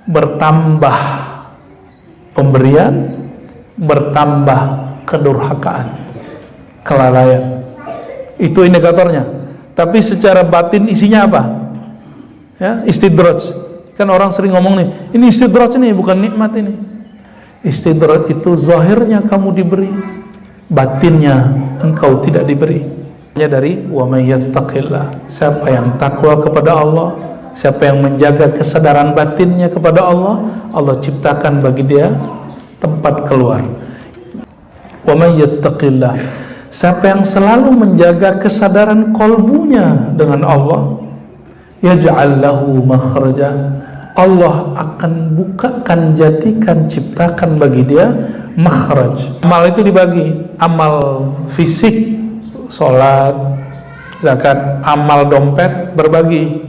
bertambah pemberian, bertambah kedurhakaan, kelalaian. Itu indikatornya. Tapi secara batin isinya apa? Ya, istidraj. Kan orang sering ngomong nih, ini istidraj nih, bukan nikmat ini. Istidraj itu zahirnya kamu diberi, batinnya engkau tidak diberi. Dari wa may yattaqillah, siapa yang takwa kepada Allah, siapa yang menjaga kesadaran batinnya kepada Allah, Allah ciptakan bagi dia tempat keluar. Wa may yattaqillah, siapa yang selalu menjaga kesadaran kolbunya dengan Allah, yaj'al lahu makhraja, Allah akan bukakan, jadikan, ciptakan bagi dia makhraj. Amal itu dibagi, amal fisik, sholat, zakat, amal dompet berbagi,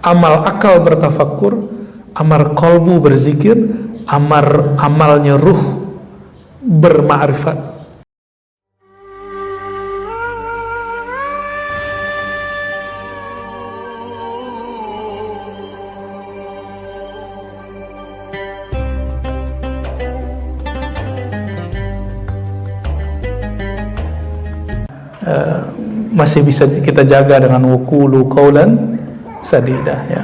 amal akal bertafakkur, amal kolbu berzikir, amalnya ruh berma'rifat. Masih bisa kita jaga dengan waqulu qaulan sadida, ya.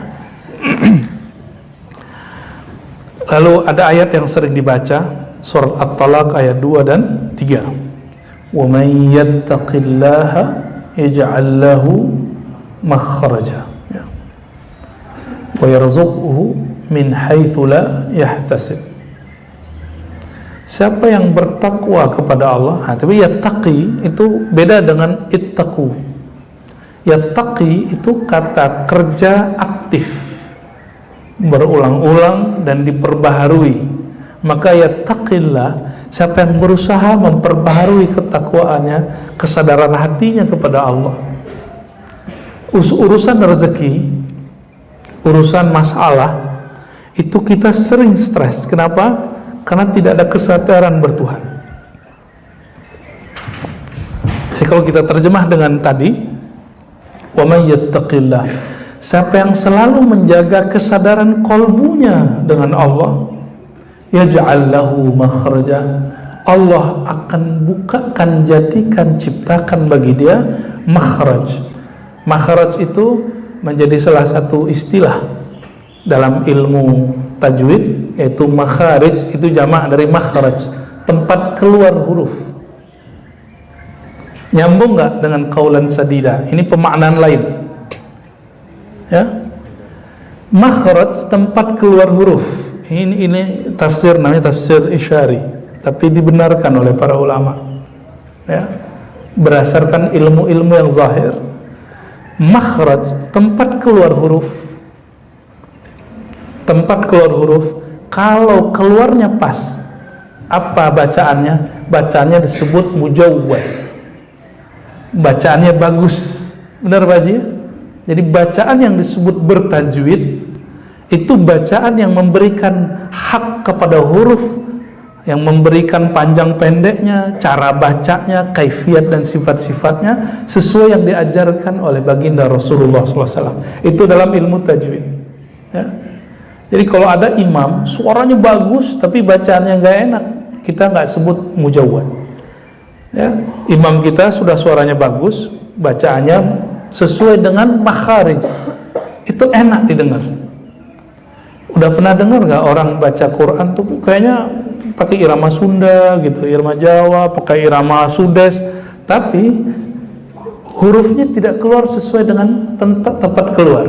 Lalu ada ayat yang sering dibaca, surat At-Talaq ayat 2 dan 3. Wa may yattaqillaha yaj'al lahu makhraja, ya, wa yarzuqhu min haitsu la yahtasib. Siapa yang bertakwa kepada Allah, tapi yattaqi itu beda dengan ittaqu. Yattaqi itu kata kerja aktif, berulang-ulang dan diperbaharui. Maka yattaqillah, siapa yang berusaha memperbaharui ketakwaannya, kesadaran hatinya kepada Allah. Urusan rezeki, urusan masalah, itu kita sering stres. Kenapa? Karena tidak ada kesadaran bertuhan. Jadi kalau kita terjemah dengan tadi, wa may yattaqillah, siapa yang selalu menjaga kesadaran kolbunya dengan Allah, yaj'al lahu makhraja, Allah akan bukakan, jadikan, ciptakan bagi dia makhraj. Makhraj itu menjadi salah satu istilah dalam ilmu tajwid, yaitu makharij, itu jamak dari makhraj, tempat keluar huruf. Nyambung nggak dengan qaulan sadida? Ini pemaknaan lain, ya. Makhraj, tempat keluar huruf. Ini tafsir, namanya tafsir isyari, tapi dibenarkan oleh para ulama, ya, berdasarkan ilmu-ilmu yang zahir. Makhraj, tempat keluar huruf. Tempat keluar huruf, kalau keluarnya pas, apa bacaannya? Bacaannya disebut mujawwad, bacaannya bagus. Benar Pak Haji? Jadi bacaan yang disebut bertajwid itu bacaan yang memberikan hak kepada huruf, yang memberikan panjang pendeknya, cara bacanya, kaifiat dan sifat-sifatnya sesuai yang diajarkan oleh baginda Rasulullah SAW. Itu dalam ilmu tajwid, ya. Jadi kalau ada imam suaranya bagus tapi bacaannya nggak enak, kita nggak sebut mujawwad, ya. Imam kita sudah suaranya bagus, bacaannya sesuai dengan makharij, itu enak didengar. Udah pernah dengar nggak orang baca Quran tuh kayaknya pakai irama Sunda gitu, irama Jawa, pakai irama Sudes, tapi hurufnya tidak keluar sesuai dengan tempat keluar.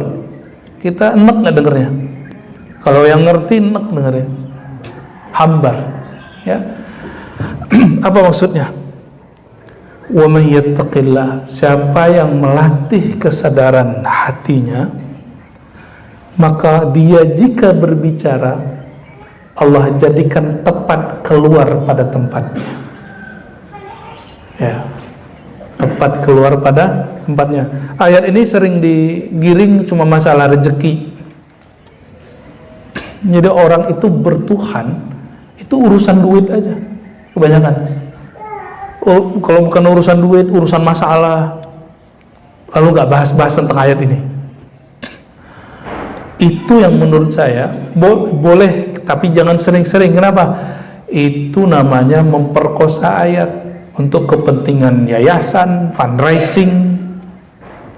Kita enak nggak dengernya? Kalau yang ngerti enak dengernya, hambar, ya. Apa maksudnya? Wa may yattaqillah, siapa yang melatih kesadaran hatinya, maka dia jika berbicara, Allah jadikan tepat keluar pada tempatnya, ya, tepat keluar pada tempatnya. Ayat ini sering digiring cuma masalah rezeki. Jadi orang itu bertuhan itu urusan duit aja kebanyakan. Kalau bukan urusan duit, urusan masalah, lalu gak bahas-bahas tentang ayat ini. Itu yang menurut saya boleh, tapi jangan sering-sering. Kenapa? Itu namanya memperkosa ayat untuk kepentingan yayasan, fundraising.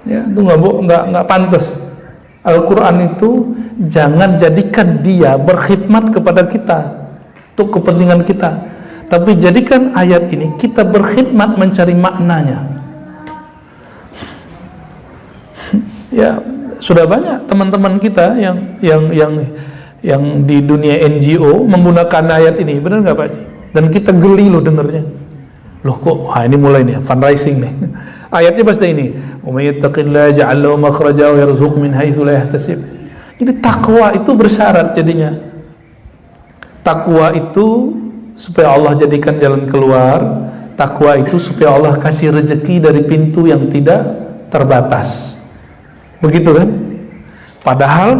Ya, itu nggak pantas. Al-Quran itu jangan jadikan dia berkhidmat kepada kita untuk kepentingan kita, tapi jadikan ayat ini kita berkhidmat mencari maknanya. Ya, sudah banyak teman-teman kita yang di dunia NGO menggunakan ayat ini, benar nggak Pak Haji? Dan kita geli loh dengarnya. Loh kok, ini mulai nih fundraising nih. Ayatnya pasti ini, "Wa may yattaqillaha yaj'al lahu makhraja wa yarzuqhu min haitsu la yahtasib." Jadi takwa itu bersyarat jadinya. Takwa itu supaya Allah jadikan jalan keluar. Takwa itu supaya Allah kasih rezeki dari pintu yang tidak terbatas. Begitu kan? Padahal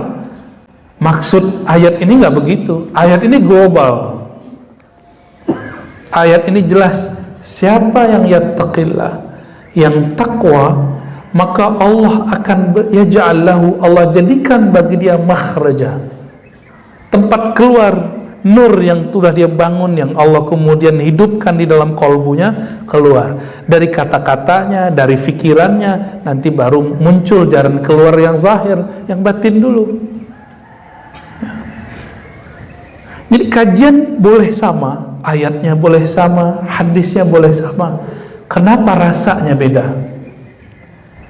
maksud ayat ini nggak begitu. Ayat ini global. Ayat ini jelas. Siapa yang yattaqillah, yang takwa, maka Allah akan yaj'al lahu, Allah jadikan bagi dia makhraja, tempat keluar, nur yang sudah dia bangun, yang Allah kemudian hidupkan di dalam kolbunya, keluar dari kata-katanya, dari fikirannya, nanti baru muncul jalan keluar yang zahir, yang batin dulu. Jadi kajian boleh sama, ayatnya boleh sama, hadisnya boleh sama. Kenapa rasanya beda?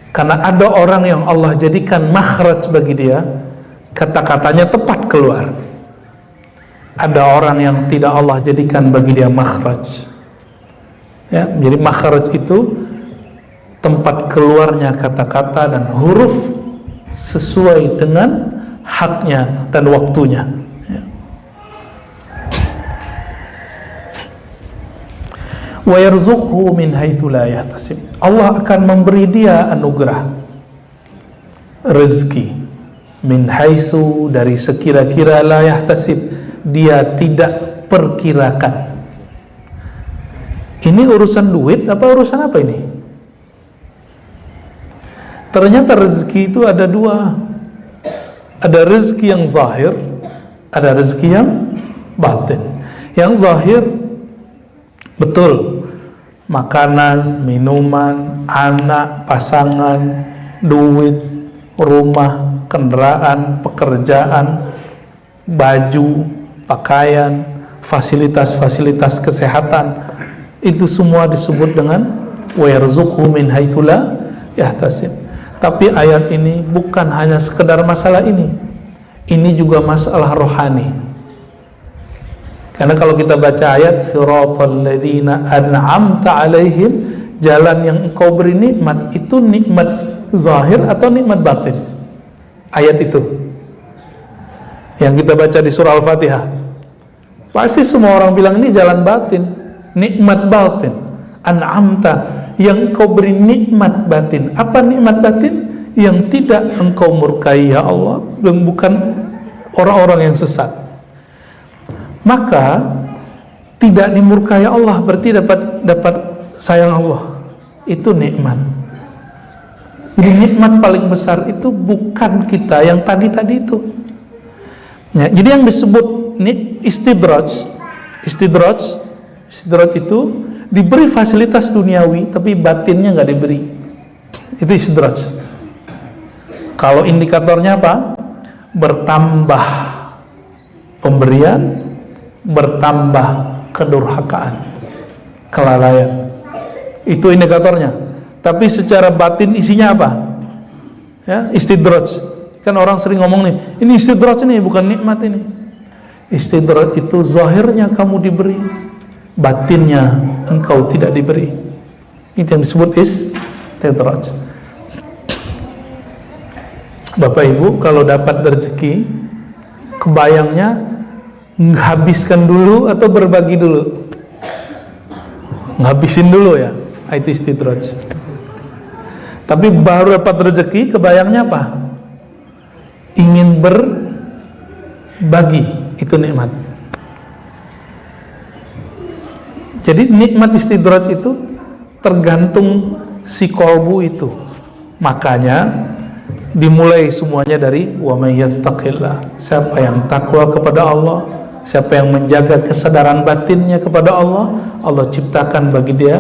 Karena ada orang yang Allah jadikan makhraj bagi dia, kata-katanya tepat keluar. Ada orang yang tidak Allah jadikan bagi dia makhraj. Ya, jadi makhraj itu tempat keluarnya kata-kata dan huruf sesuai dengan haknya dan waktunya. Wa yarzuqhu min haitsu la yahtasib. Allah akan memberi dia anugerah rezeki min haitsu, dari sekira-kira, la yahtasib, dia tidak perkirakan. Ini urusan duit apa urusan apa ini? Ternyata rezeki itu ada dua. Ada rezeki yang zahir, ada rezeki yang batin. Yang zahir betul, makanan, minuman, anak, pasangan, duit, rumah, kendaraan, pekerjaan, baju, pakaian, fasilitas-fasilitas kesehatan, itu semua disebut dengan wa yarzuqhu min haitsu la yahtasib. Tapi ayat ini bukan hanya sekedar masalah ini juga masalah rohani. Karena kalau kita baca ayat siratal ladzina an'amta alaihim, jalan yang engkau beri nikmat, itu nikmat zahir atau nikmat batin? Ayat itu yang kita baca di surah Al-Fatihah, pasti semua orang bilang ini jalan batin, nikmat batin. An'amta, yang engkau beri nikmat batin. Apa nikmat batin? Yang tidak engkau murkai ya Allah, dan bukan orang-orang yang sesat. Maka tidak dimurkai Allah berarti dapat sayang Allah. Itu nikmat. Jadi nikmat paling besar itu bukan kita yang tadi itu. Ya, jadi yang disebut istidraj itu diberi fasilitas duniawi tapi batinnya nggak diberi. Itu istidraj. Kalau indikatornya apa? Bertambah pemberian, bertambah kedurhakaan, kelalaian. Itu indikatornya. Tapi secara batin isinya apa? Ya, istidraj. Kan orang sering ngomong nih, ini istidraj ini bukan nikmat ini. Istidraj itu zahirnya kamu diberi, batinnya engkau tidak diberi. Itu yang disebut istidraj. Bapak Ibu kalau dapat rezeki, kebayangnya menghabiskan dulu atau berbagi dulu? Ngabisin dulu ya, itu istidraj. Tapi baru dapat rezeki, kebayangnya apa? Ingin berbagi, itu nikmat. Jadi nikmat istidraj itu tergantung si kolbu itu. Makanya Dimulai semuanya dari wa may yattaqillah. Siapa yang takwa kepada Allah, siapa yang menjaga kesadaran batinnya kepada Allah, Allah ciptakan bagi dia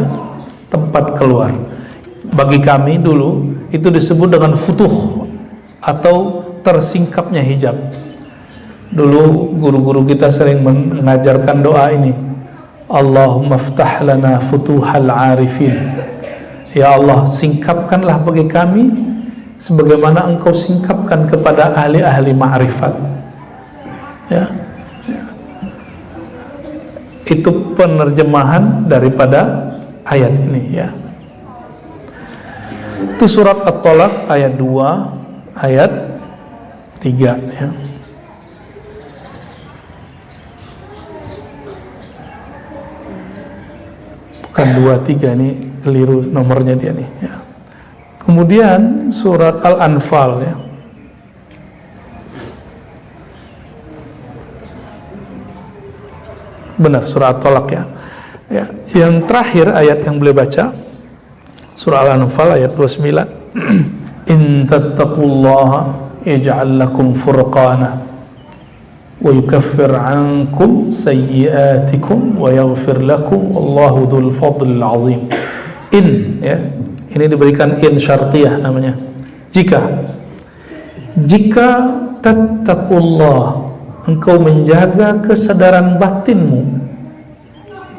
tempat keluar. Bagi kami dulu itu disebut dengan futuh atau tersingkapnya hijab. Dulu guru-guru kita sering mengajarkan doa ini, Allahumma ftah lana futuhal arifin. Ya Allah, singkapkanlah bagi kami sebagaimana Engkau singkapkan kepada ahli-ahli ma'rifat. Ya. Itu penerjemahan daripada ayat ini, ya. Itu surat At-Tolaq ayat 2 ayat 3, ya. Bukan 2, 3, ini keliru nomornya dia nih, ya. Kemudian surat Al-Anfal, ya. Benar, surat At-Tolaq, ya. Ya. Yang terakhir ayat yang boleh baca surah Al-Anfal ayat 29. In tattaqullaha yaj'al lakum furqana wa yukaffir 'ankum sayyi'atikum wa yaghfir lakum wallahu dzul fadlil 'azim. In, ya. Ini diberikan in syartiyah namanya. Jika tattaqullah, engkau menjaga kesadaran batinmu.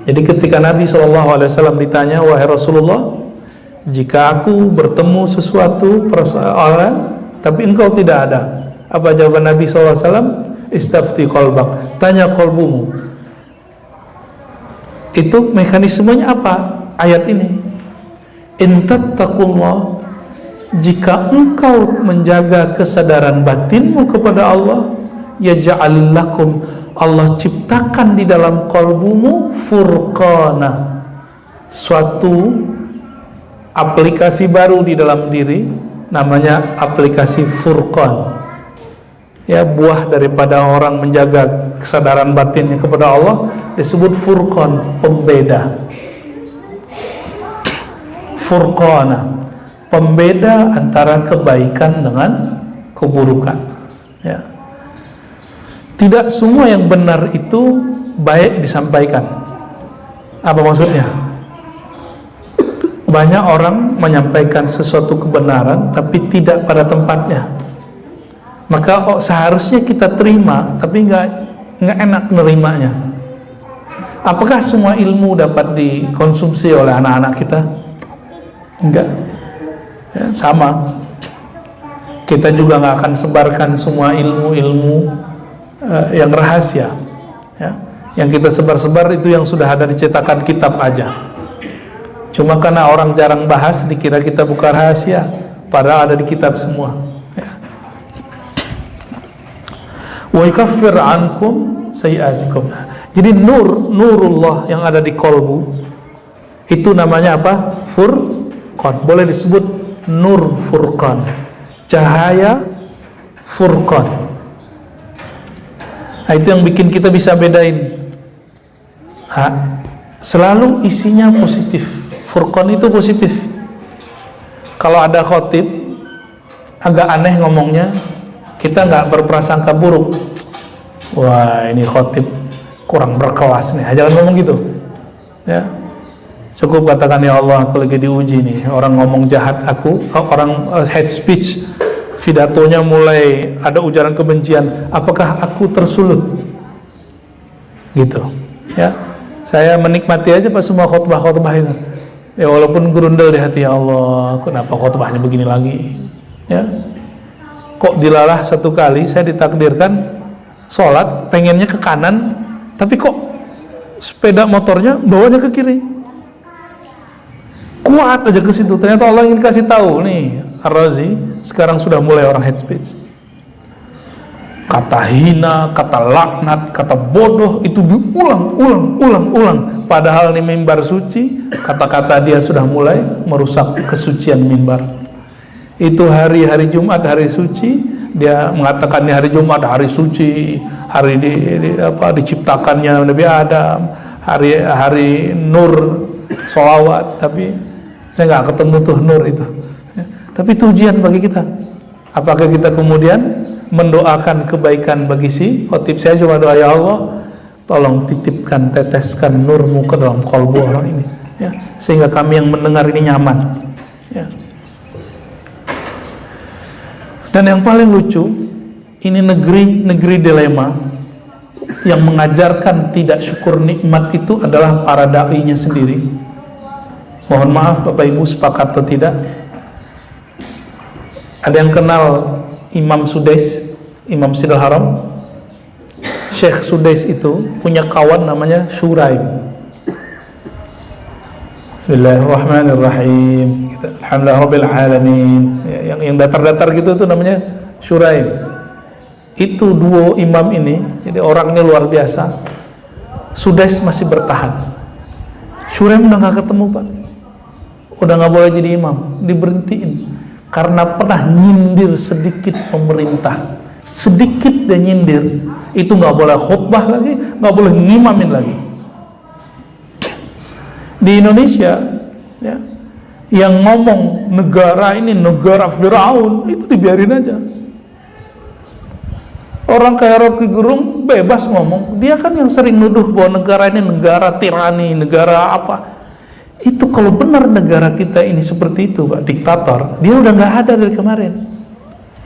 Jadi ketika Nabi SAW ditanya, wahai Rasulullah, jika aku bertemu sesuatu persoalan tapi engkau tidak ada, apa jawaban Nabi SAW? Istafti qalbak, tanya qalbumu. Itu mekanismenya apa? Ayat ini, in tattaqullah, jika engkau menjaga kesadaran batinmu kepada Allah, yaj'al lakum, Allah ciptakan di dalam qalbumu furqana, suatu aplikasi baru di dalam diri, namanya aplikasi Furqan. Ya, buah daripada orang menjaga kesadaran batinnya kepada Allah disebut Furqan, pembeda. Furqana, pembeda antara kebaikan dengan keburukan, ya. Tidak semua yang benar itu baik disampaikan. Apa maksudnya? Banyak orang menyampaikan sesuatu kebenaran tapi tidak pada tempatnya. Maka seharusnya kita terima, tapi nggak enak nerimanya. Apakah semua ilmu dapat dikonsumsi oleh anak-anak kita? Enggak, ya, sama. Kita juga nggak akan sebarkan semua ilmu-ilmu yang rahasia, ya. Yang kita sebar-sebar itu yang sudah ada di cetakan kitab aja. Cuma karena orang jarang bahas, dikira kita buka rahasia, padahal ada di kitab semua, ya. Wa yukaffir ankum sayiatikum. Jadi nurullah yang ada di kolbu itu namanya apa? Furqan. Boleh disebut nur Furqan, cahaya Furqan. Nah, itu yang bikin kita bisa bedain. Selalu isinya positif. Furqan itu positif. Kalau ada khotib agak aneh ngomongnya, kita nggak berprasangka buruk. Wah, ini khotib kurang berkelas nih, jangan ngomong gitu, ya. Cukup katakan, ya Allah, aku lagi diuji nih, orang ngomong jahat aku, orang hate speech, pidatonya mulai ada ujaran kebencian, apakah aku tersulut? Gitu, ya. Saya menikmati aja pas semua khotbah-khotbah itu. Ya, walaupun gerundel di hati, ya Allah, kenapa khotbahnya begini lagi? Ya. Kok dilalah satu kali saya ditakdirkan sholat pengennya ke kanan, tapi kok sepeda motornya bawanya ke kiri. Kuat aja ke situ. Ternyata Allah ingin kasih tahu nih, Ar-Razi sekarang sudah mulai orang hate speech. Kata hina, kata laknat, kata bodoh itu diulang. Padahal ini mimbar suci, kata-kata dia sudah mulai merusak kesucian mimbar. Itu hari Jumat, hari suci, dia mengatakan ini hari Jumat, hari suci, hari diciptakannya Nabi Adam, hari nur, sholawat. Tapi saya nggak ketemu tuh nur itu, ya. Tapi itu ujian bagi kita, Apakah kita kemudian mendoakan kebaikan bagi si khotib? Saya cuma doa, ya Allah, tolong titipkan, teteskan nurmu ke dalam kalbu orang ini, ya, sehingga kami yang mendengar ini nyaman, ya. Dan yang paling lucu, ini negeri dilema. Yang mengajarkan tidak syukur nikmat itu adalah para da'inya sendiri. Mohon maaf Bapak Ibu, sepakat atau tidak? Ada yang kenal Imam Sudais, Imam Sidal Haram? Syekh Sudais itu punya kawan namanya Shuraim. Bismillahirrahmanirrahim. Alhamdulillahirabbil alamin. Yang datar-datar gitu itu namanya Shuraim. Itu duo imam ini, jadi orangnya luar biasa. Sudais masih bertahan. Shuraim udah gak ketemu Pak, udah gak boleh jadi imam, diberhentiin karena pernah nyindir sedikit pemerintah. Sedikit dan nyindir, itu gak boleh khutbah lagi, gak boleh ngimamin lagi. Di Indonesia, ya, yang ngomong negara ini negara Firaun, itu dibiarin aja. Orang kayak Rocky Gerung bebas ngomong. Dia kan yang sering nuduh bahwa negara ini negara tirani, negara apa. Itu kalau benar negara kita ini seperti itu Pak, diktator, dia udah gak ada dari kemarin.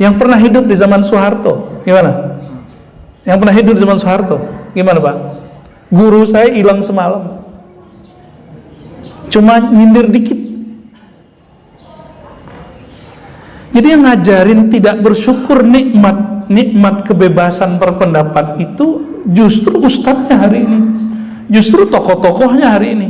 Yang pernah hidup di zaman Soeharto, gimana? Yang pernah hidup di zaman Soeharto, gimana Pak? Guru saya hilang semalam, cuma nyindir dikit. Jadi yang ngajarin tidak bersyukur nikmat kebebasan berpendapat itu justru ustadznya hari ini, justru tokoh-tokohnya hari ini,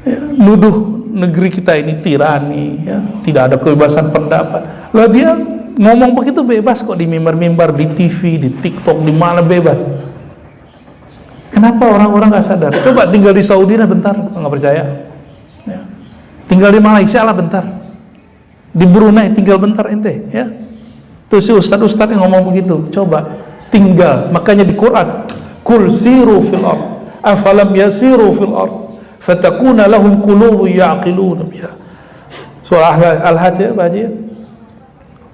ya, nuduh negeri kita ini tirani, ya, tidak ada kebebasan pendapat. Lah dia ngomong begitu bebas kok di mimbar-mimbar, di TV, di TikTok, di mana bebas. Kenapa orang-orang nggak sadar? Coba tinggal di Saudi lah bentar, nggak percaya, ya. Tinggal di Malaysia lah bentar, di Brunei tinggal bentar ente, ya. Tuh si ustad-ustad yang ngomong begitu, coba tinggal. Makanya di Quran, kul siru fil ard afalam yasiru fil ard fatakuna lahum qulubu ya'qiluna biha. Surah Al-Hajj, ya Pak Haji?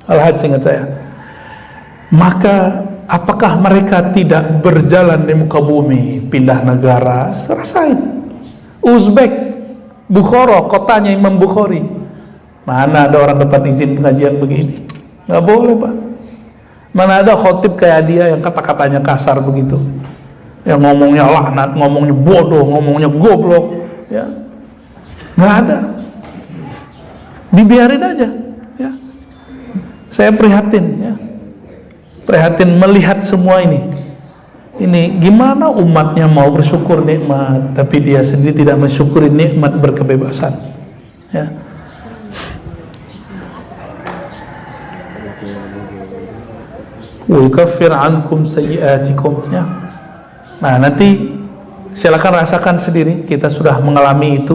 Al-Hajj ingat saya. Maka apakah mereka tidak berjalan di muka bumi, pindah negara? Rasain. Uzbek, Bukhara, kotanya Imam Bukhari. Mana ada orang dapat izin pengajian begini? Nggak boleh Pak. Mana ada khotib kayak dia yang kata-katanya kasar begitu, yang ngomongnya laknat, ngomongnya bodoh, ngomongnya goblok, ya. Nggak ada. Dibiarin aja, ya. Saya prihatin, ya. Prihatin melihat semua ini. Ini gimana umatnya mau bersyukur nikmat, tapi dia sendiri tidak mensyukuri nikmat berkebebasan, ya. Wa yukaffir ankum sayyi'atikum, ya. Nah, nanti silakan rasakan sendiri. Kita sudah mengalami itu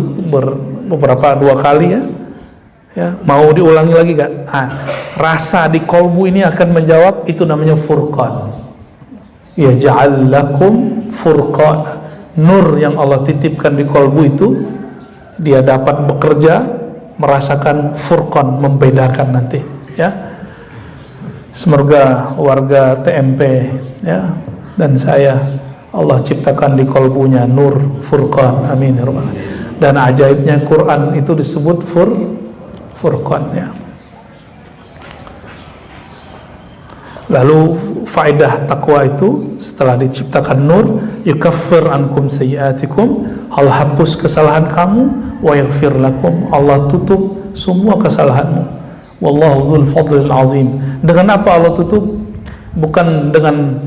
beberapa 2 kali, ya. Ya, mau diulangi lagi gak? Nah, rasa di kolbu ini akan menjawab, itu namanya furqan. Ya ja'al lakum furqan. Nur yang Allah titipkan di kolbu itu, dia dapat bekerja, merasakan furqan, membedakan nanti, ya. Semoga warga TMP, ya, dan saya, Allah ciptakan di kolbunya nur furqan, amin ya rabbal alamin. Dan ajaibnya Quran itu disebut furqan, ya. Lalu faedah takwa itu setelah diciptakan nur, yukaffir ankum sayyi'atikum, Allah hapus kesalahan kamu, wa yaghfir lakum, Allah tutup semua kesalahanmu. Wallahu dzul fadlil azim. Dengan apa Allah tutup? Bukan dengan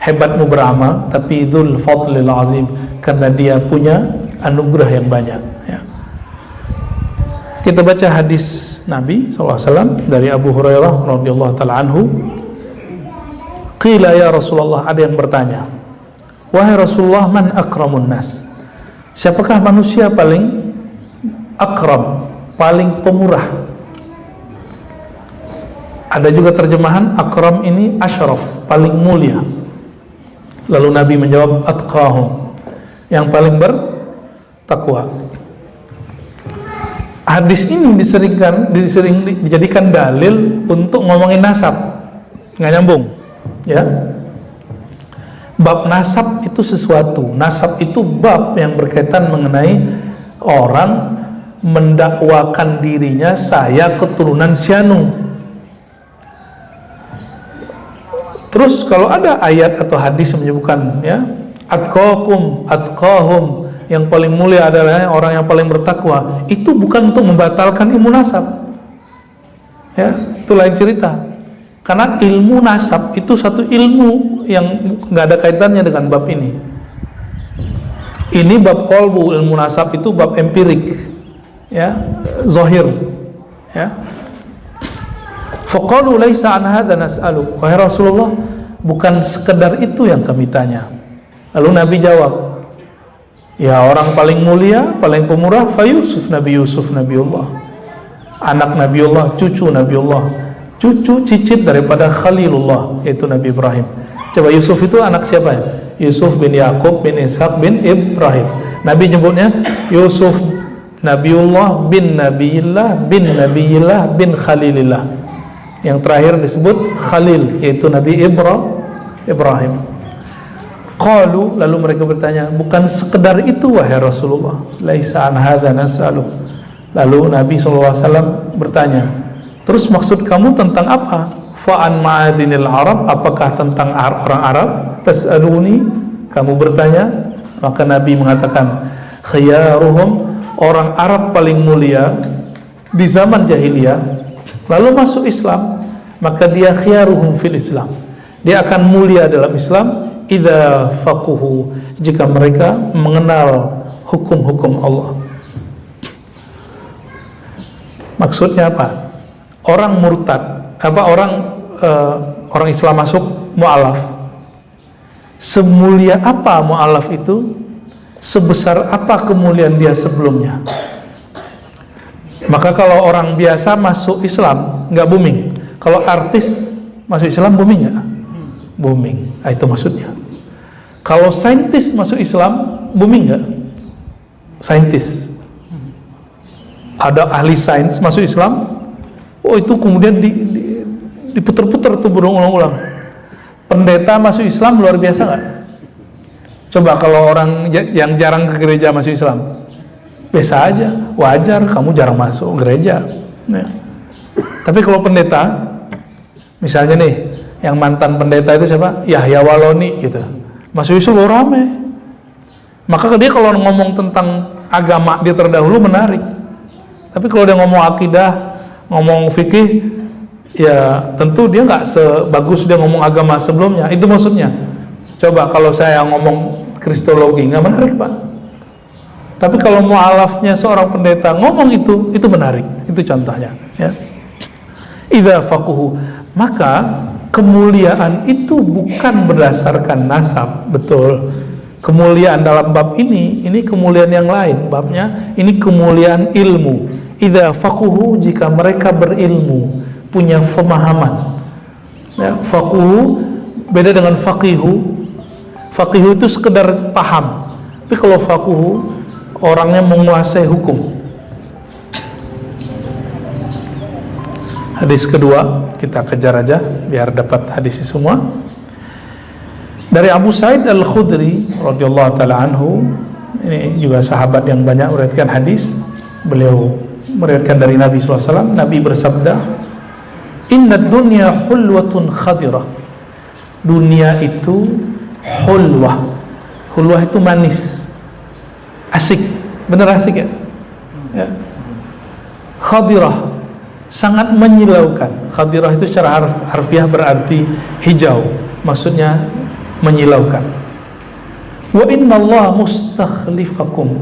hebatmu beramal, tapi dzul fadlil azim, karena dia punya anugerah yang banyak, ya. Kita baca hadis Nabi SAW dari Abu Hurairah radhiyallahu ta'ala anhu. Qila ya Rasulullah, ada yang bertanya, wahai Rasulullah, man akramun nas? Siapakah manusia paling akram, paling pemurah? Ada juga terjemahan akram ini asyraf, paling mulia. Lalu Nabi menjawab, atqahum, yang paling bertakwa. hadis ini disering dijadikan dalil untuk ngomongin nasab, nggak nyambung, ya. Bab nasab itu sesuatu. Nasab itu bab yang berkaitan mengenai orang mendakwakan dirinya, saya keturunan Syanu. Terus kalau ada ayat atau hadis yang menyebutkan, ya, atqahum, yang paling mulia adalah orang yang paling bertakwa, itu bukan untuk membatalkan ilmu nasab, ya, itu lain cerita. Karena ilmu nasab itu satu ilmu yang nggak ada kaitannya dengan bab ini. Ini bab qalbu, ilmu nasab itu bab empirik, ya, zahir, ya. Faqalu laisa an hadza nas'alu, wahai Rasulullah, bukan sekedar itu yang kami tanya. Lalu Nabi jawab, ya, orang paling mulia, paling pemurah, Yusuf Nabiullah, anak Nabiullah, cucu Nabiullah, cucu cicit daripada Khalilullah, yaitu Nabi Ibrahim. Coba, Yusuf itu anak siapa ya? Yusuf bin Yakub bin Ishaq bin Ibrahim. Nabi nyebutnya Yusuf Nabiullah bin Nabiyillah bin Khalilillah. Yang terakhir disebut Khalil, yaitu Nabi Ibrahim. Qalu, lalu mereka bertanya, bukan sekedar itu wahai Rasulullah, laisa an hadza nas'alu. Lalu Nabi SAW bertanya, terus maksud kamu tentang apa? Fa'an ma'adinil Arab, apakah tentang orang Arab? Tas'aluni, kamu bertanya? Maka Nabi mengatakan, khiyaruhum, orang Arab paling mulia di zaman jahiliyah, lalu masuk Islam, maka dia khiyaruhum fil Islam, dia akan mulia dalam Islam idza faquhu, jika mereka mengenal hukum-hukum Allah. Maksudnya apa? Orang murtad, orang Islam masuk mu'alaf, semulia apa mu'alaf itu, sebesar apa kemuliaan dia sebelumnya. Maka kalau orang biasa masuk Islam nggak booming, kalau artis masuk Islam booming nggak? Booming, itu maksudnya. Kalau saintis masuk Islam booming nggak? Saintis, ada ahli sains masuk Islam, oh itu kemudian diputer-puter tuh berulang-ulang. Pendeta masuk Islam luar biasa nggak? Coba kalau orang yang jarang ke gereja masuk Islam, biasa aja, wajar, kamu jarang masuk gereja, ya. Tapi kalau pendeta, misalnya nih, yang mantan pendeta itu siapa? Yahya Waloni gitu, masuk Islam rame. Maka dia kalau ngomong tentang agama dia terdahulu menarik. Tapi kalau dia ngomong akidah, ngomong fikih, ya tentu dia nggak sebagus dia ngomong agama sebelumnya. Itu maksudnya. Coba kalau saya ngomong kristologi, nggak menarik, Pak. Tapi kalau mu'alafnya seorang pendeta ngomong itu menarik. Itu contohnya, ya. Idza faquhu, maka kemuliaan itu bukan berdasarkan nasab, betul. Kemuliaan dalam bab ini kemuliaan yang lain, babnya ini kemuliaan ilmu. Idza faquhu, jika mereka berilmu, punya pemahaman, ya. Faquhu beda dengan faqihu. Faqihu itu sekedar paham, tapi kalau faquhu orangnya menguasai hukum. Hadis kedua kita kejar aja biar dapat hadis semua. Dari Abu Sa'id Al-Khudri radhiyallahu taala anhu, ini juga sahabat yang banyak meriwayatkan hadis. Beliau meriwayatkan dari Nabi SAW. Nabi bersabda, inna dunya hulwatun khadirah, dunia itu hulwah. Hulwah itu manis, asik, bener asik, ya, ya. Khadirah, sangat menyilaukan. Khadirah itu secara harfiah berarti hijau, maksudnya menyilaukan. Wa inna Allah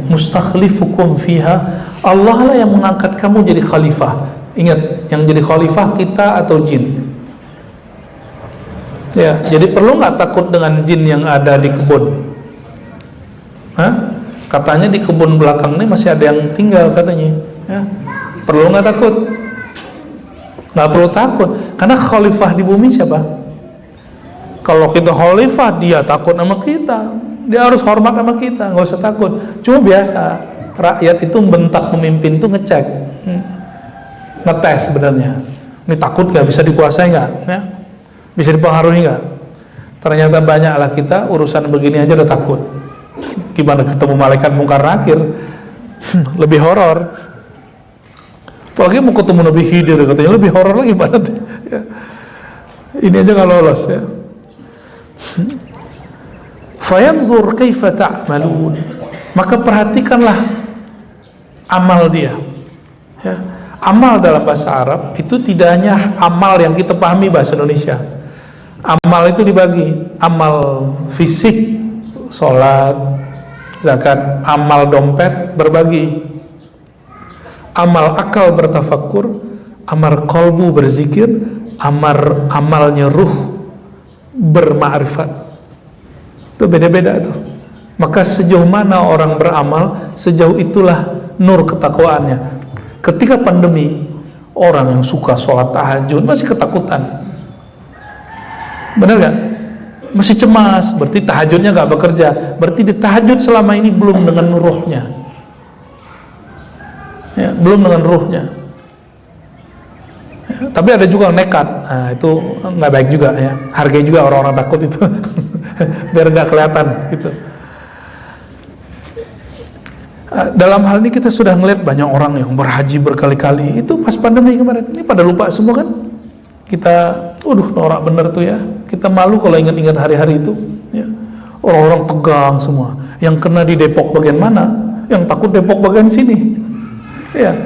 mustakhlifukum fiha, Allah lah yang mengangkat kamu jadi khalifah. Ingat, yang jadi khalifah kita atau jin, ya. Jadi perlu nggak takut dengan jin yang ada di kebun? Hah? Katanya di kebun belakang ini masih ada yang tinggal katanya, ya. Perlu nggak takut? Nggak perlu takut, karena khalifah di bumi siapa? Kalau kita khalifah, dia takut sama kita, dia harus hormat sama kita, nggak usah takut. Cuma biasa rakyat itu membentak pemimpin itu ngecek, ngetes sebenarnya. Ini takut nggak, bisa dikuasai nggak, ya? Bisa dipengaruhi nggak? Ternyata banyaklah kita urusan begini aja udah takut. Gimana ketemu malaikat mungkar nakir? Lebih horor. Apalagi mau ketemu Nabi Khidir, katanya lebih horor lagi banget. Ya. Ini aja nggak lolos ya. Fayanzur kaifa ta'malun. Maka perhatikanlah amal dia. Ya. Amal dalam bahasa Arab itu tidak hanya amal yang kita pahami bahasa Indonesia. Amal itu dibagi, amal fisik, sholat, zakat, amal dompet berbagi, amal akal bertafakkur, amal kolbu berzikir, amalnya ruh bermakrifat. Itu beda-beda tuh. Maka sejauh mana orang beramal, sejauh itulah nur ketakwaannya. Ketika pandemi, orang yang suka sholat tahajud masih ketakutan. Benar gak? Masih cemas, berarti tahajudnya gak bekerja. Berarti di tahajud selama ini belum dengan ruhnya, ya, belum dengan ruhnya. Ya, tapi ada juga yang nekat. Nah, itu gak baik juga ya. Hargai juga orang-orang takut itu. Biar gak kelihatan gitu. Dalam hal ini kita sudah ngeliat banyak orang yang berhaji berkali-kali. Itu pas pandemi kemarin. Ini pada lupa semua kan. Kita, norak bener tuh ya. Kita malu kalau ingat-ingat hari-hari itu ya. Orang-orang tegang semua. Yang kena di Depok bagian mana? Yang takut Depok bagian sini ya.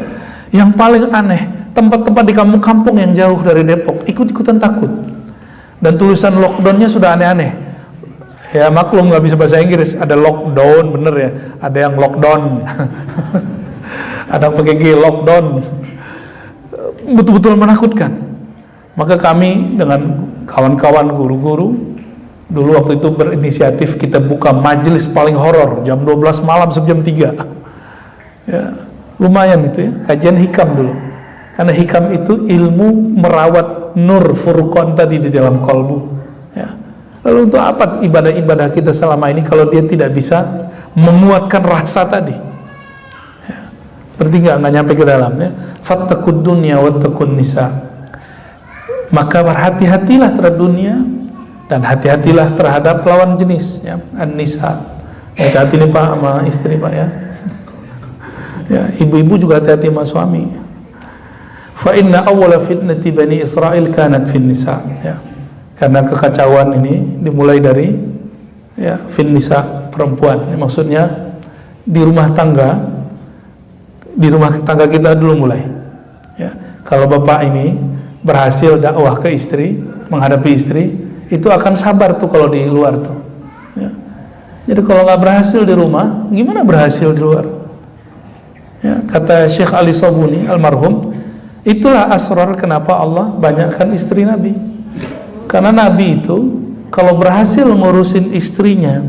Yang paling aneh, tempat-tempat di kampung-kampung yang jauh dari Depok ikut-ikutan takut. Dan tulisan lockdownnya sudah aneh-aneh. Ya maklum nggak bisa bahasa Inggris, ada lockdown bener ya, ada yang lockdown, ada yang pakai G, lockdown, betul-betul menakutkan. Maka kami dengan kawan-kawan guru-guru dulu waktu itu berinisiatif, kita buka majelis paling horor jam 12 malam sampai jam 3 ya, lumayan itu ya, kajian hikam dulu, karena hikam itu ilmu merawat nur furqan tadi di dalam kolbu ya. Lalu untuk apa ibadah-ibadah kita selama ini kalau dia tidak bisa memuatkan rasa tadi ya, berarti nggak nyampe ke dalam ya. Fattaqud dunya wattaqun nisa. Maka berhati-hatilah terhadap dunia dan hati-hatilah terhadap lawan jenis ya, an-nisa. Hati-hati nih Pak sama istri Pak ya. Ya, ibu-ibu juga hati-hati sama suami. Fa inna awwala fitnati bani Israil kanat fin nisa ya. Karena kekacauan ini dimulai dari ya, fin nisa, perempuan. Ya, maksudnya di rumah tangga kita dulu mulai. Ya, kalau bapak ini berhasil dakwah ke istri, menghadapi istri, itu akan sabar tuh kalau di luar tuh. Ya. Jadi kalau nggak berhasil di rumah, gimana berhasil di luar? Ya, kata Syekh Ali Sobuni almarhum, itulah asrar kenapa Allah banyakkan istri Nabi. Karena Nabi itu kalau berhasil ngurusin istrinya,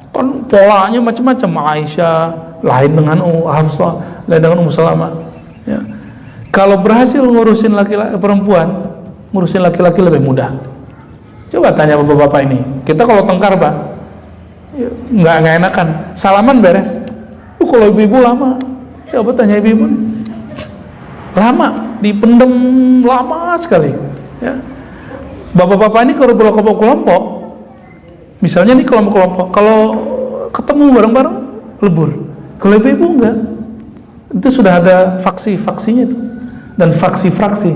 kan polanya macam-macam. Aisyah lain dengan Hafsah, lain dengan Salamah. Ya. Kalau berhasil ngurusin laki-laki perempuan, ngurusin laki-laki lebih mudah. Coba tanya bapak-bapak ini. Kita kalau tengkar Pak, ya, nggak enakan. Salaman beres. Kalau ibu-ibu lama. Coba tanya ibu-ibu. Lama, dipendem lama sekali. Ya. Bapak-bapak ini kalau berkelompok-kelompok, misalnya nih kelompok-kelompok, kalau ketemu bareng-bareng lebur. Kalau ibu-ibu enggak, itu sudah ada faksi-faksinya itu dan faksi-fraksi.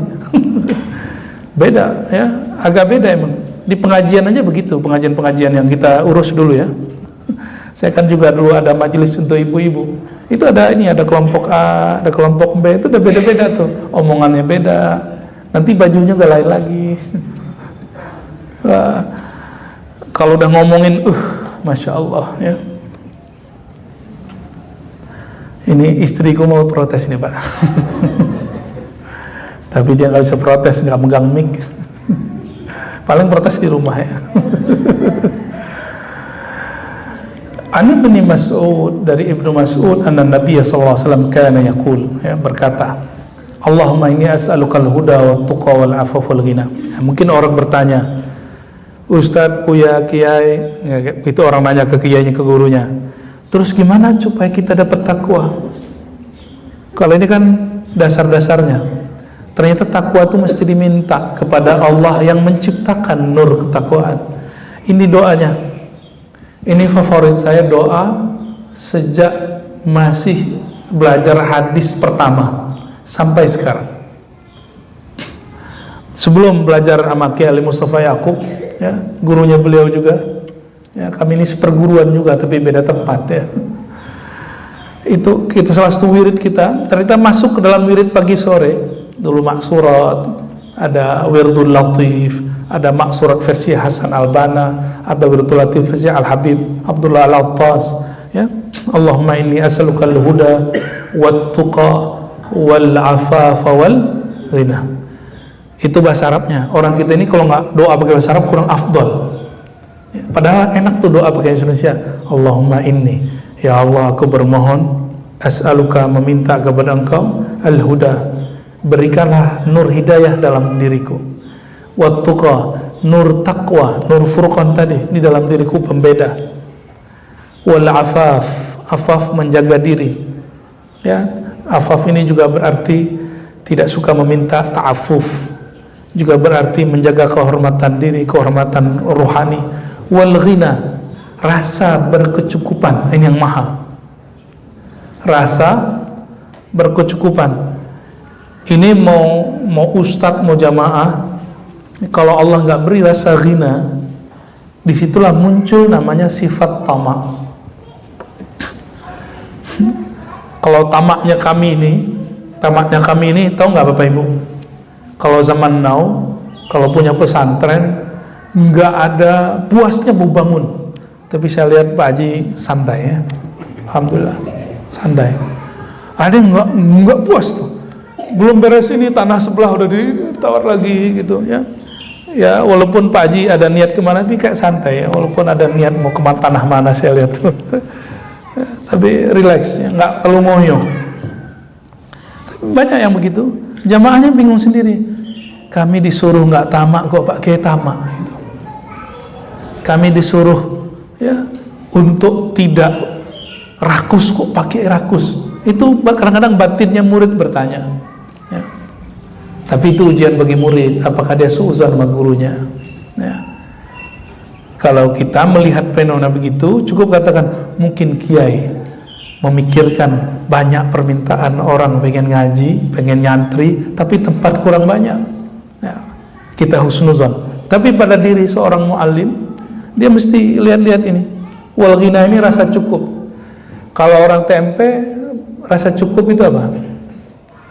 Beda ya, agak beda emang. Di pengajian aja begitu, pengajian-pengajian yang kita urus dulu ya. Saya kan juga dulu ada majelis untuk ibu-ibu. Itu ada ini, ada kelompok A, ada kelompok B, itu udah beda-beda tuh, omongannya beda. Nanti bajunya gak lain lagi. Kalau udah ngomongin Masya Allah ya. Ini istriku mau protes nih Pak. Tapi dia gak bisa protes, gak megang mic. Paling protes di rumah ya. An Ibnu Mas'ud, dari Ibnu Mas'ud, anna Nabi sallallahu alaihi wasallam kana yaqul, ya, berkata, Allahumma inni as'alukal huda wat tuqa wal afaf wal ghina. Ya, mungkin orang bertanya, Ustadz, Buya, Kiai, ya, itu orang nanya ke kiainya, ke gurunya. Terus gimana supaya kita dapat takwa? Kalau ini kan dasar-dasarnya. Ternyata takwa itu mesti diminta kepada Allah yang menciptakan nur ketakwaan. Ini doanya. Ini favorit saya, doa sejak masih belajar hadis pertama sampai sekarang. Sebelum belajar sama Kiai Ali Mustafa Yaqub, ya, gurunya beliau juga, ya, kami ini seperguruan juga tapi beda tempat, ya. Itu kita salah satu wirid kita, ternyata masuk ke dalam wirid pagi sore. Dulu maksurat, ada wirdul latif, ada maksurat versi Hasan Al-Banna, ada wirdul latif versi Al-Habib Abdullah Al-Attas, ya. Allahumma inni as'aluka al-huda wat-tuqa wal-afafa wal-ghina. Itu bahasa Arabnya. Orang kita ini kalau nggak doa pakai bahasa Arab kurang afdol, ya, padahal enak tuh doa pakai Indonesia. Allahumma inni, ya Allah aku bermohon, as'aluka meminta kepada engkau, al-huda, berikanlah nur hidayah dalam diriku, wat-tuqa, nur takwa, nur furqan tadi di dalam diriku pembeda, wal-afaf, afaf menjaga diri, ya. Afaf ini juga berarti tidak suka meminta ta'affuf, juga berarti menjaga kehormatan diri, kehormatan rohani. Wal ghina, rasa berkecukupan, ini yang mahal. Rasa berkecukupan. Ini mau ustadz, mau jamaah, kalau Allah nggak beri rasa ghina, disitulah muncul namanya sifat tamak. Kalau tamaknya kami ini, tahu nggak Bapak Ibu? Kalau zaman now, kalau punya pesantren, nggak ada puasnya mau bangun. Tapi saya lihat Pak Haji santai, ya, alhamdulillah santai. Ada yang nggak puas tuh, belum beres ini tanah sebelah udah ditawar lagi gitu, ya. Ya walaupun Pak Haji ada niat kemana, tapi kayak santai, ya. Walaupun ada niat mau kemana tanah mana saya lihat tuh, tapi relax, ya, nggak terlalu ngoyo. Banyak yang begitu. Jamaahnya bingung sendiri. Kami disuruh nggak tamak kok Pak Kiai tamak, gitu. Kami disuruh, ya, untuk tidak rakus kok pakai rakus. Itu kadang-kadang batinnya murid bertanya, ya. Tapi itu ujian bagi murid, apakah dia suuzon sama gurunya, ya. Kalau kita melihat fenomena begitu, cukup katakan mungkin kiai memikirkan banyak permintaan orang pengen ngaji, pengen nyantri, tapi tempat kurang banyak, ya. Kita husnuzon. Tapi pada diri seorang muallim, dia mesti lihat-lihat ini. Wal ghina ini rasa cukup. Kalau orang tempe, rasa cukup itu apa?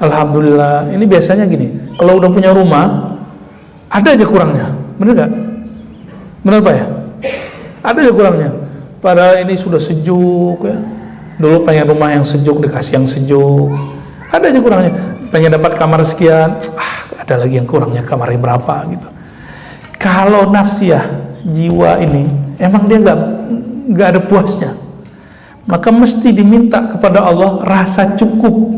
Alhamdulillah. Ini biasanya gini, kalau udah punya rumah, ada aja kurangnya, bener gak? Bener Pak ya? Ada aja kurangnya. Padahal ini sudah sejuk, ya. Dulu pengen rumah yang sejuk, dikasih yang sejuk. Ada aja kurangnya. Pengen dapat kamar sekian, ada lagi yang kurangnya, kamarnya berapa gitu. Kalau nafsiyah, jiwa ini, emang dia nggak ada puasnya. Maka mesti diminta kepada Allah rasa cukup.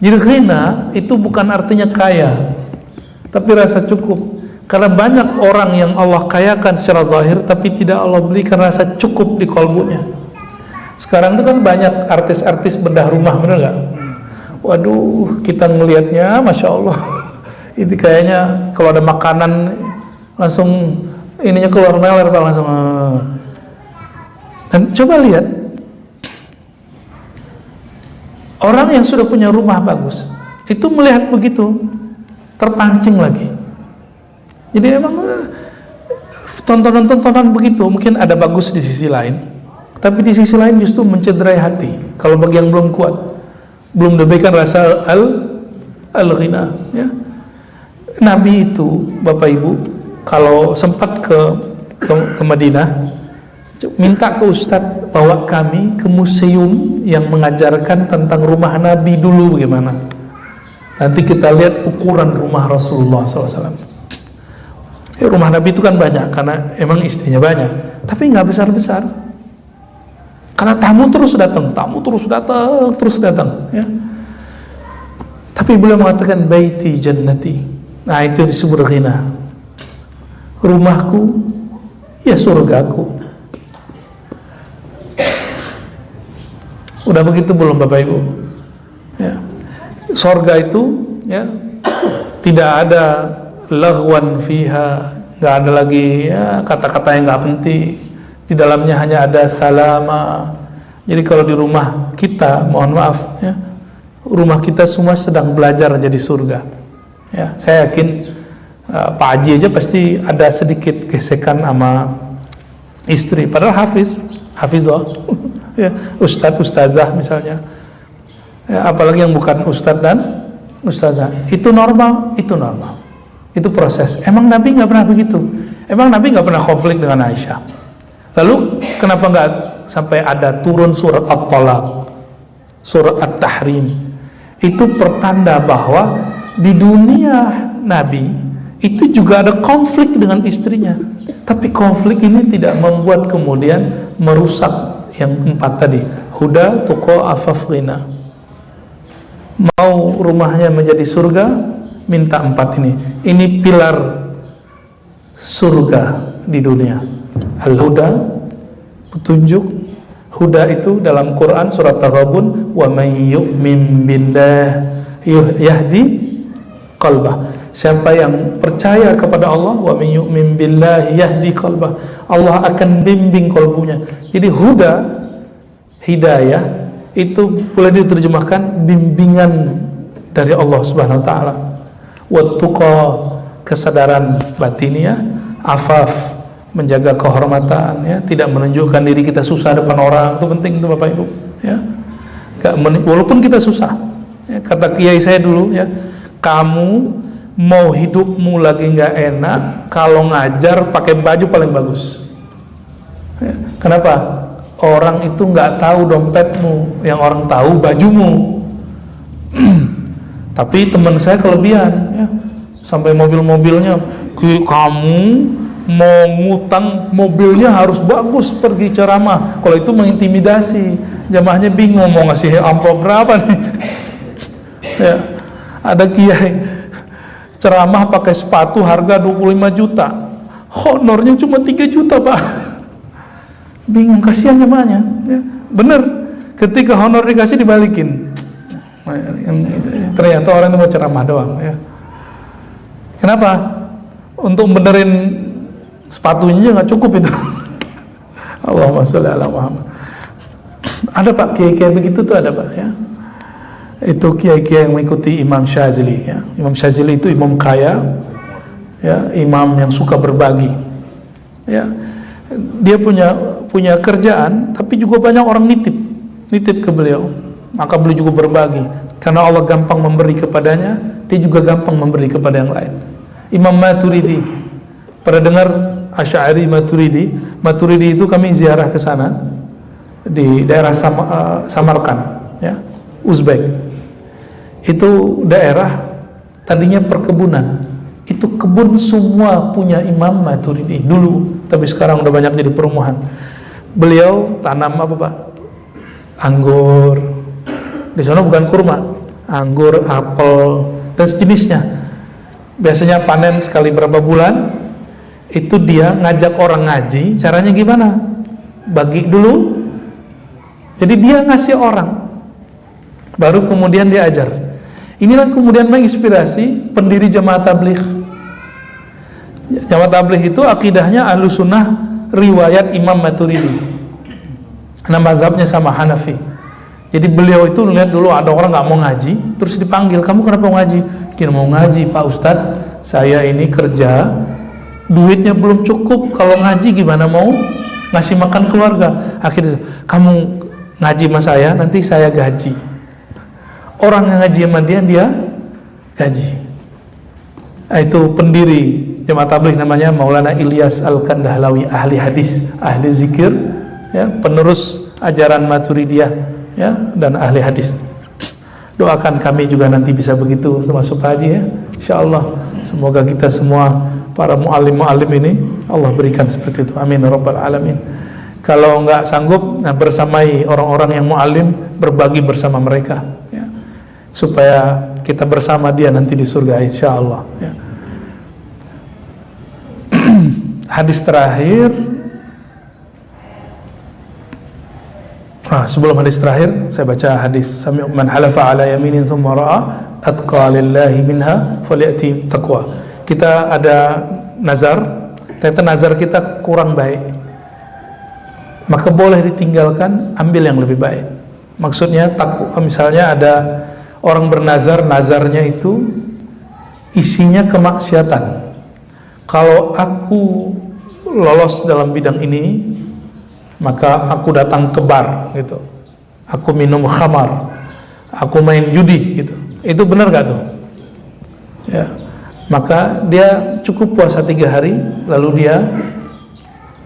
Jadi ghina itu bukan artinya kaya, tapi rasa cukup. Karena banyak orang yang Allah kayakan secara zahir, tapi tidak Allah berikan rasa cukup di kalbunya. Sekarang itu kan banyak artis-artis bedah rumah, bener gak? Waduh, kita ngelihatnya, Masya Allah, ini kayaknya kalau ada makanan langsung ininya keluar meler Pak, langsung. Dan coba lihat, orang yang sudah punya rumah bagus, itu melihat begitu, terpancing lagi. Jadi memang tontonan-tontonan begitu, mungkin ada bagus di sisi lain, tapi di sisi lain justru mencederai hati. Kalau bagi yang belum kuat, belum diberikan rasa al-ghina, ya. Nabi itu, Bapak Ibu, kalau sempat ke Madinah, minta ke Ustadz bawa kami ke museum yang mengajarkan tentang rumah Nabi dulu bagaimana. Nanti kita lihat ukuran rumah Rasulullah SAW. Ya, rumah Nabi itu kan banyak karena emang istrinya banyak, tapi nggak besar-besar. Karena tamu terus datang, ya. Tapi beliau mengatakan baiti jannati. Nah, itu disebut ghina. Rumahku, ya surgaku. Udah begitu belum Bapak Ibu? Ya. Sorga itu ya tidak ada laghwan fiha, nggak ada lagi ya kata-kata yang nggak penting. Di dalamnya hanya ada salama. Jadi kalau di rumah kita, mohon maaf ya, rumah kita semua sedang belajar jadi surga. Ya, saya yakin Pak Haji aja pasti ada sedikit gesekan sama istri. Padahal hafizah, ya, ustadz, ustazah misalnya. Ya, apalagi yang bukan ustadz dan ustazah. Itu normal, itu proses. Emang Nabi nggak pernah begitu? Emang Nabi nggak pernah konflik dengan Aisyah? Lalu kenapa nggak sampai ada turun surat At-Talaq, surat At-Tahrim? Itu pertanda bahwa di dunia Nabi itu juga ada konflik dengan istrinya. Tapi konflik ini tidak membuat kemudian merusak yang 4 tadi. Huda, tuqa, afaf, ghina. Mau rumahnya menjadi surga, minta 4 ini. Ini pilar surga di dunia. Al-huda, petunjuk. Huda itu dalam Quran surat Taghabun, wa may yu'min billahi yahdi qalbah. Siapa yang percaya kepada Allah, wa may yu'min billahi yahdi qalbah, Allah akan bimbing kalbunya. Jadi huda, hidayah, itu boleh diterjemahkan bimbingan dari Allah Subhanahu wa taala. Wattuqa, kesadaran batiniah. Afaf, menjaga kehormatan, ya, tidak menunjukkan diri kita susah depan orang. Itu penting itu Bapak Ibu, ya. Walaupun kita susah, ya, kata kiai saya dulu, ya, kamu mau hidupmu lagi nggak enak kalau ngajar pakai baju paling bagus, ya. Kenapa? Orang itu nggak tahu dompetmu, yang orang tahu bajumu. Tapi teman saya kelebihan, ya, sampai mobil-mobilnya, kamu mau ngutang mobilnya harus bagus pergi ceramah. Kalau itu mengintimidasi, jamaahnya bingung mau ngasih amplop berapa nih. Ya, ada kiai ceramah pakai sepatu harga 25 juta, honornya cuma 3 juta Pak. Bingung, kasihan jamaahnya, ya. Bener, ketika honor dikasih dibalikin. Ternyata orang itu mau ceramah doang, ya. Kenapa? Untuk benerin sepatunya nggak cukup itu. Allahumma sholli ala Muhammad. Ada Pak kiai-kiai begitu tuh, ada Pak, ya. Itu kiai-kiai yang mengikuti Imam Syazili, ya. Imam Syazili itu imam kaya, ya, imam yang suka berbagi, ya. Dia punya kerjaan, tapi juga banyak orang nitip ke beliau. Maka beliau juga berbagi. Karena Allah gampang memberi kepadanya, dia juga gampang memberi kepada yang lain. Imam Maturidi, pada dengar Asy'ari Maturidi? Maturidi itu kami ziarah ke sana di daerah Samarkand, ya, Uzbek. Itu daerah tadinya perkebunan. Itu kebun semua punya Imam Maturidi dulu, tapi sekarang udah banyak jadi perumahan. Beliau tanam apa Pak? Anggur. Di sana bukan kurma, anggur, apel, dan sejenisnya. Biasanya panen sekali berapa bulan. Itu dia ngajak orang ngaji. Caranya gimana? Bagi dulu. Jadi dia ngasih orang, baru kemudian dia ajar. Inilah kemudian menginspirasi pendiri Jamaah Tabligh. Jamaah Tabligh itu akidahnya Ahlussunnah riwayat Imam Maturidi. Nah, mazhabnya sama Hanafi. Jadi beliau itu lihat dulu ada orang nggak mau ngaji, terus dipanggil, kamu kenapa mau ngaji? Kira mau ngaji Pak Ustadz, saya ini kerja, duitnya belum cukup, kalau ngaji gimana mau ngasih makan keluarga? Akhirnya, kamu ngaji sama saya, nanti saya gaji. Orang yang ngaji sama dia gaji. Itu pendiri Jamaah Tabligh namanya Maulana Ilyas Al-Kandahlawi, ahli hadis, ahli zikir, ya, penerus ajaran Maturidiyah, ya, dan ahli hadis. Doakan kami juga nanti bisa begitu termasuk haji, ya, insyaallah. Semoga kita semua para muallim ini Allah berikan seperti itu, amin ya rabbal alamin. Kalau nggak sanggup, nah, bersamai orang-orang yang muallim, berbagi bersama mereka, ya, supaya kita bersama dia nanti di surga insyaallah, ya. Hadis terakhir Sebelum hadis terakhir, saya baca hadis man halafa ala yaminin thumma ra'a atqa lillahi minha falyati taqwa. Kita ada nazar, ternyata nazar kita kurang baik, maka boleh ditinggalkan, ambil yang lebih baik. Maksudnya takwa. Misalnya ada orang bernazar, nazarnya itu isinya kemaksiatan. Kalau aku lolos dalam bidang ini, maka aku datang ke bar gitu, aku minum khamar, aku main judi gitu. Itu benar gak tuh? Ya, maka dia cukup puasa 3 hari, lalu dia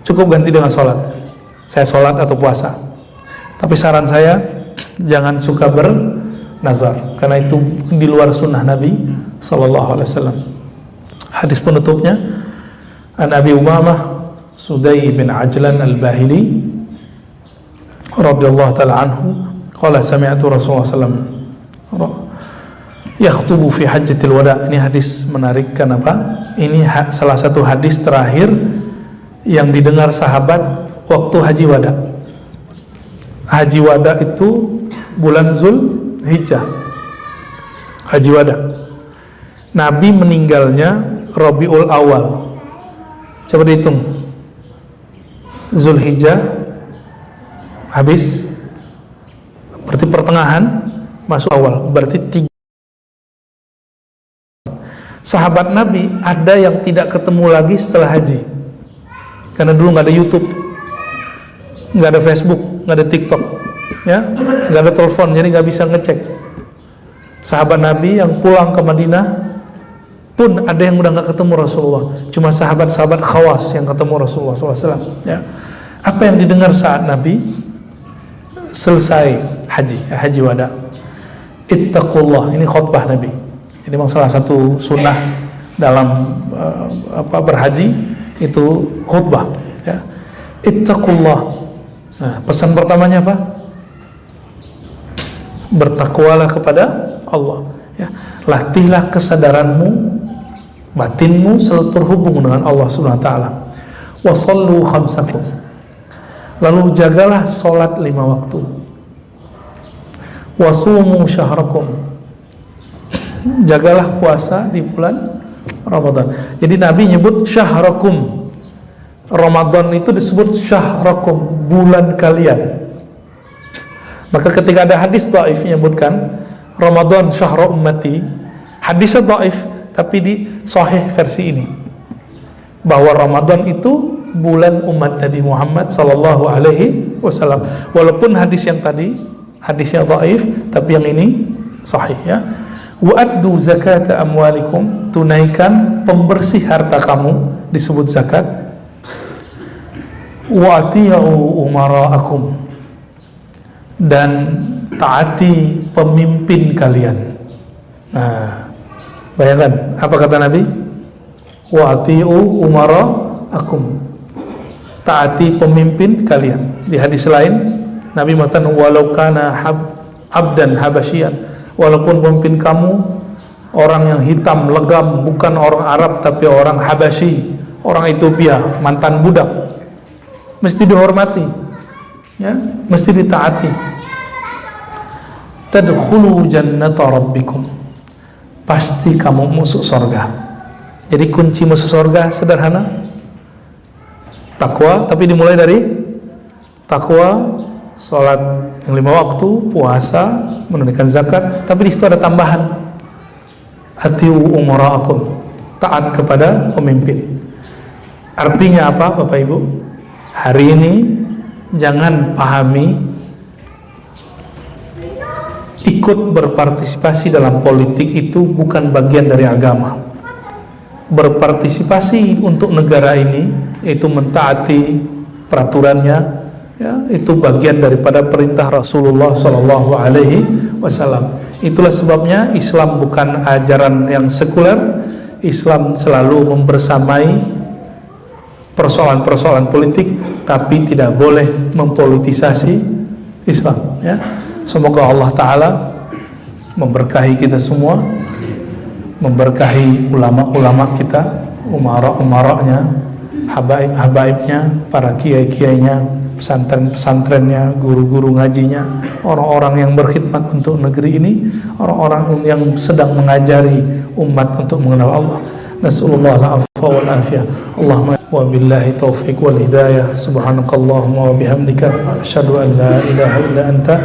cukup ganti dengan sholat. Saya sholat atau puasa. Tapi saran saya, jangan suka bernazar, karena itu di luar sunnah Nabi SAW. Hadis penutupnya, an Abi Umamah Sudai bin Ajlan al-Bahili radhiyallahu ta'ala anhu qala sami'tu Rasulullah sallallahu alaihi wasallam yakhtubu fi hajjatil wada. Ini hadis menarik. Kenapa? Ini salah satu hadis terakhir yang didengar sahabat waktu haji wada. Haji wada itu bulan Zulhijjah. Haji wada. Nabi meninggalnya Rabiul Awal. Coba dihitung. Zulhijjah habis, berarti pertengahan masuk awal, berarti 3. Sahabat Nabi ada yang tidak ketemu lagi setelah haji, karena dulu nggak ada YouTube, nggak ada Facebook, nggak ada TikTok, ya, nggak ada telepon, jadi nggak bisa ngecek. Sahabat Nabi yang pulang ke Madinah pun ada yang udah nggak ketemu Rasulullah, cuma sahabat-sahabat khawas yang ketemu Rasulullah SAW. Ya. Apa yang didengar saat Nabi selesai haji wada? Ittaqullah. Ini khutbah Nabi. Jadi memang salah satu sunnah dalam berhaji itu khutbah. Ya. Ittaqullah. Nah, pesan pertamanya apa? Bertakwalah kepada Allah. Ya. Latihlah kesadaranmu, batinmu selalu terhubung dengan Allah Subhanahu wa taala. Wa shallu khamsakum. Lalu jagalah salat 5 waktu. Wa sumu syahrakum. Jagalah puasa di bulan Ramadan. Jadi Nabi nyebut syahrakum. Ramadan itu disebut syahrakum, bulan kalian. Maka ketika ada hadis dhaif menyebutkan Ramadan syahra ummati, hadisnya dhaif, tapi di sahih versi ini, bahwa Ramadan itu bulan umat Nabi Muhammad sallallahu alaihi wasallam. Walaupun hadis yang tadi hadisnya dhaif, tapi yang ini sahih, ya. Wa addu zakata amwalikum, tunaikan pembersih harta kamu, disebut zakat. Wa ati'u umara'akum, dan taati pemimpin kalian. Nah, bayangkan apa kata Nabi? Wa ati'u umara'akum, taati pemimpin kalian. Di hadis lain Nabi mengatakan walau kana abdan habasyian, walaupun pemimpin kamu orang yang hitam legam, bukan orang Arab tapi orang Habasyi, orang Ethiopia, mantan budak, mesti dihormati, ya, mesti ditaati. Tadkhulu jannata rabbikum, pasti kamu masuk surga. Jadi kunci masuk surga sederhana, takwa, tapi dimulai dari takwa, sholat yang 5 waktu, puasa, menunaikan zakat, tapi di situ ada tambahan, atiu umara'akum, taat kepada pemimpin. Artinya apa, Bapak Ibu? Hari ini jangan pahami ikut berpartisipasi dalam politik itu bukan bagian dari agama. Berpartisipasi untuk negara ini, yaitu mentaati peraturannya, ya, itu bagian daripada perintah Rasulullah Shallallahu Alaihi Wasallam. Itulah sebabnya Islam bukan ajaran yang sekuler. Islam selalu membersamai persoalan-persoalan politik, tapi tidak boleh mempolitisasi Islam, ya. Semoga Allah Ta'ala memberkahi kita semua, memberkahi ulama-ulama kita, umara-umaranya, habaib-habaibnya, para kiai-kiainya, pesantren-pesantrennya, guru-guru ngajinya, orang-orang yang berkhidmat untuk negeri ini, orang-orang yang sedang mengajari umat untuk mengenal Allah. Nasallallahu al-afwa wal afiyah. Allahumma wa billahi taufiq wal hidayah. Subhanakallahumma wa bihamdika asyhadu an la ilaha illa anta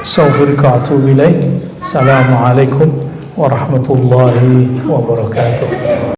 astaghfiruka wa atubu ilaik. Assalamualaikum warahmatullahi wabarakatuh.